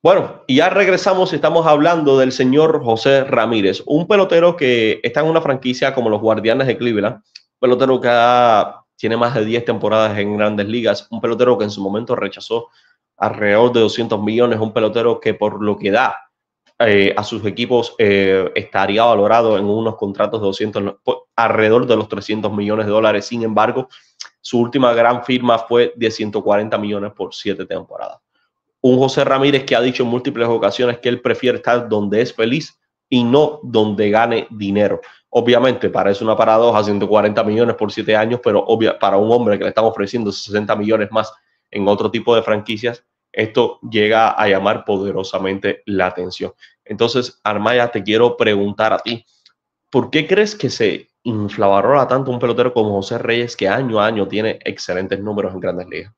Bueno, y ya regresamos y estamos hablando del señor José Ramírez, un pelotero que está en una franquicia como los Guardianes de Cleveland, un pelotero que tiene más de 10 temporadas en Grandes Ligas, un pelotero que en su momento rechazó alrededor de 200 millones, un pelotero que por lo que da a sus equipos estaría valorado en unos contratos de 200, alrededor de los 300 millones de dólares. Sin embargo, su última gran firma fue de 140 millones por 7 temporadas. Un José Ramírez que ha dicho en múltiples ocasiones que él prefiere estar donde es feliz y no donde gane dinero. Obviamente parece una paradoja, 140 millones por 7 años, pero para un hombre que le están ofreciendo 60 millones más en otro tipo de franquicias, esto llega a llamar poderosamente la atención. Entonces, Armaya, te quiero preguntar a ti, ¿por qué crees que se infravalora tanto un pelotero como José Reyes, que año a año tiene excelentes números en Grandes Ligas?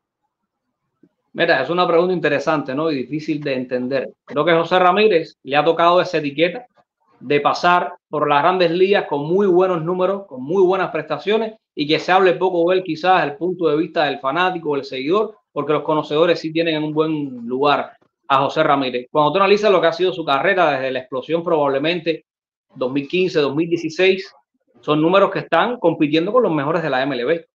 Mira, es una pregunta interesante, ¿no? Y difícil de entender. Creo que José Ramírez le ha tocado esa etiqueta de pasar por las Grandes Ligas con muy buenos números, con muy buenas prestaciones y que se hable poco de él quizás desde el punto de vista del fanático o del seguidor, porque los conocedores sí tienen en un buen lugar a José Ramírez. Cuando tú analizas lo que ha sido su carrera desde la explosión probablemente 2015, 2016, son números que están compitiendo con los mejores de la MLB.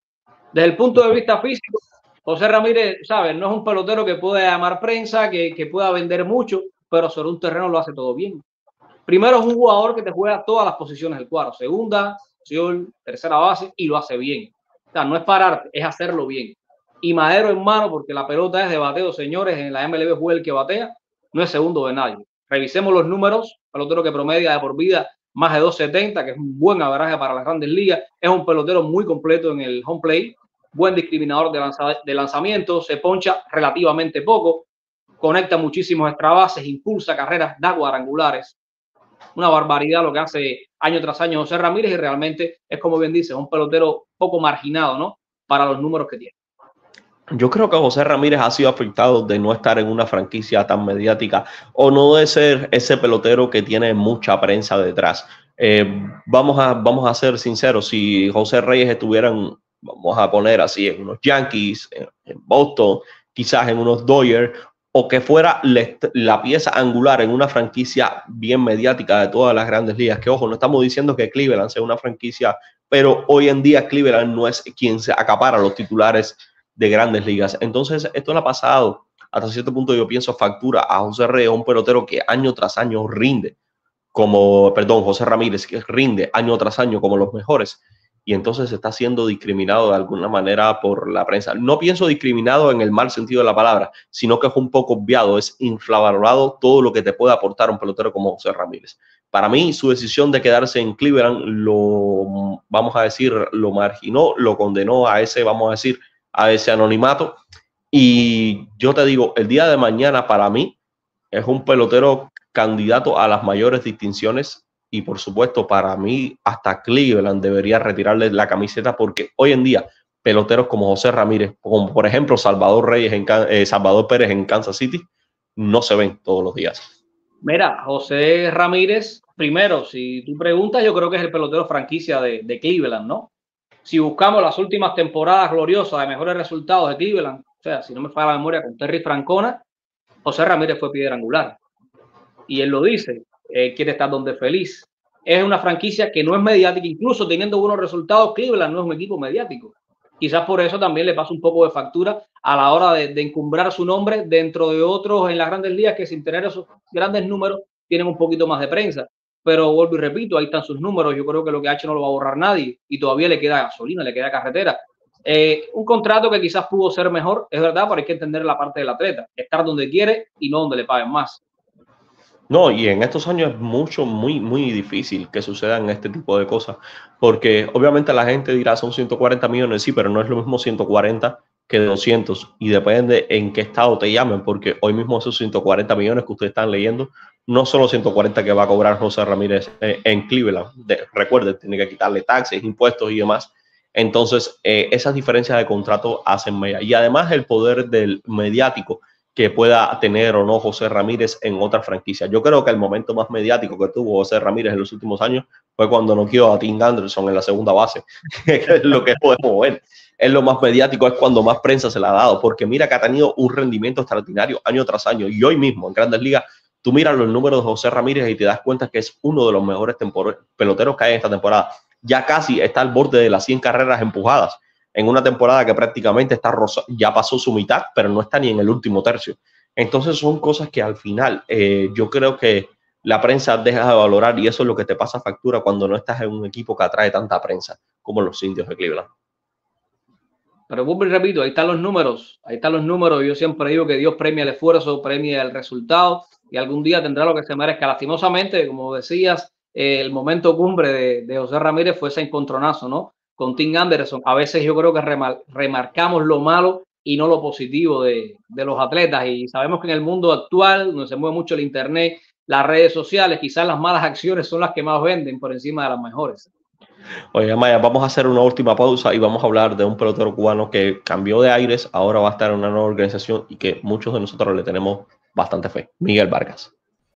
Desde el punto de vista físico, José Ramírez, ¿sabes? No es un pelotero que pueda llamar prensa, que pueda vender mucho, pero sobre un terreno lo hace todo bien. Primero es un jugador que te juega todas las posiciones del cuadro, segunda, posición, tercera base, y lo hace bien. O sea, no es pararte, es hacerlo bien. Y madero en mano, porque la pelota es de bateo, señores, en la MLB juega el que batea, no es segundo de nadie. Revisemos los números, pelotero que promedia de por vida más de 270, que es un buen averaje para las Grandes Ligas, es un pelotero muy completo en el home plate, buen discriminador de lanzamiento, se poncha relativamente poco, conecta muchísimos extra bases, impulsa carreras, da cuadrangulares. Una barbaridad lo que hace año tras año José Ramírez y realmente es, como bien dice, un pelotero poco marginado, ¿no? Para los números que tiene. Yo creo que José Ramírez ha sido afectado de no estar en una franquicia tan mediática o no de ser ese pelotero que tiene mucha prensa detrás. Vamos a ser sinceros, si José Reyes estuviera vamos a poner así, en unos Yankees, en Boston, quizás en unos Dodgers, o que fuera la pieza angular en una franquicia bien mediática de todas las Grandes Ligas, que ojo, no estamos diciendo que Cleveland sea una franquicia, pero hoy en día Cleveland no es quien se acapara los titulares de Grandes Ligas. Entonces, esto le ha pasado, hasta cierto punto yo pienso, factura a José Reyes, un pelotero que año tras año rinde, José Ramírez, que rinde año tras año como los mejores, y entonces está siendo discriminado de alguna manera por la prensa. No pienso discriminado en el mal sentido de la palabra, sino que es un poco obviado, es infravalorado todo lo que te puede aportar un pelotero como José Ramírez. Para mí, su decisión de quedarse en Cleveland vamos a decir, lo marginó, lo condenó a ese anonimato. Y yo te digo, el día de mañana para mí es un pelotero candidato a las mayores distinciones y por supuesto para mí hasta Cleveland debería retirarle la camiseta porque hoy en día peloteros como José Ramírez, como por ejemplo Salvador Pérez en Kansas City, no se ven todos los días. Mira, José Ramírez, primero, si tú preguntas, yo creo que es el pelotero franquicia de Cleveland, ¿no? Si buscamos las últimas temporadas gloriosas de mejores resultados de Cleveland, o sea, si no me falla la memoria, con Terry Francona, José Ramírez fue piedra angular. Y él lo dice, quiere estar donde es feliz. Es una franquicia que no es mediática, incluso teniendo buenos resultados, Cleveland no es un equipo mediático. Quizás por eso también le pasa un poco de factura a la hora de encumbrar su nombre dentro de otros en las Grandes Ligas que sin tener esos grandes números tienen un poquito más de prensa. Pero vuelvo y repito, ahí están sus números. Yo creo que lo que ha hecho no lo va a borrar nadie y todavía le queda gasolina, le queda carretera. Un contrato que quizás pudo ser mejor, es verdad, pero hay que entender la parte del atleta, estar donde quiere y no donde le paguen más. No, y en estos años es muy difícil que sucedan este tipo de cosas, porque obviamente la gente dirá son 140 millones, sí, pero no es lo mismo 140 que 200 y depende en qué estado te llamen, porque hoy mismo esos 140 millones que ustedes están leyendo, no son los 140 que va a cobrar José Ramírez en Cleveland. Recuerden, tiene que quitarle taxes, impuestos y demás. Entonces, esas diferencias de contrato hacen mella. Y además el poder del mediático que pueda tener o no José Ramírez en otra franquicia. Yo creo que el momento más mediático que tuvo José Ramírez en los últimos años fue cuando noqueó a Tim Anderson en la segunda base, que es lo que podemos ver. Es lo más mediático, es cuando más prensa se le ha dado, porque mira que ha tenido un rendimiento extraordinario año tras año, y hoy mismo en Grandes Ligas tú miras los números de José Ramírez y te das cuenta que es uno de los mejores peloteros que hay en esta temporada. Ya casi está al borde de las 100 carreras empujadas en una temporada que prácticamente ya pasó su mitad, pero no está ni en el último tercio. Entonces son cosas que al final yo creo que la prensa deja de valorar, y eso es lo que te pasa factura cuando no estás en un equipo que atrae tanta prensa como los Indios de Cleveland. Pero vuelvo y repito, ahí están los números, Yo siempre digo que Dios premia el esfuerzo, premia el resultado, y algún día tendrá lo que se merezca. Lastimosamente, como decías, el momento cumbre de José Ramírez fue ese encontronazo, ¿no? Con Tim Anderson. A veces yo creo que remarcamos lo malo y no lo positivo de los atletas, y sabemos que en el mundo actual, donde se mueve mucho el internet, las redes sociales, quizás las malas acciones son las que más venden por encima de las mejores. Oye, Maya, vamos a hacer una última pausa y vamos a hablar de un pelotero cubano que cambió de aires, ahora va a estar en una nueva organización y que muchos de nosotros le tenemos bastante fe. Miguel Vargas.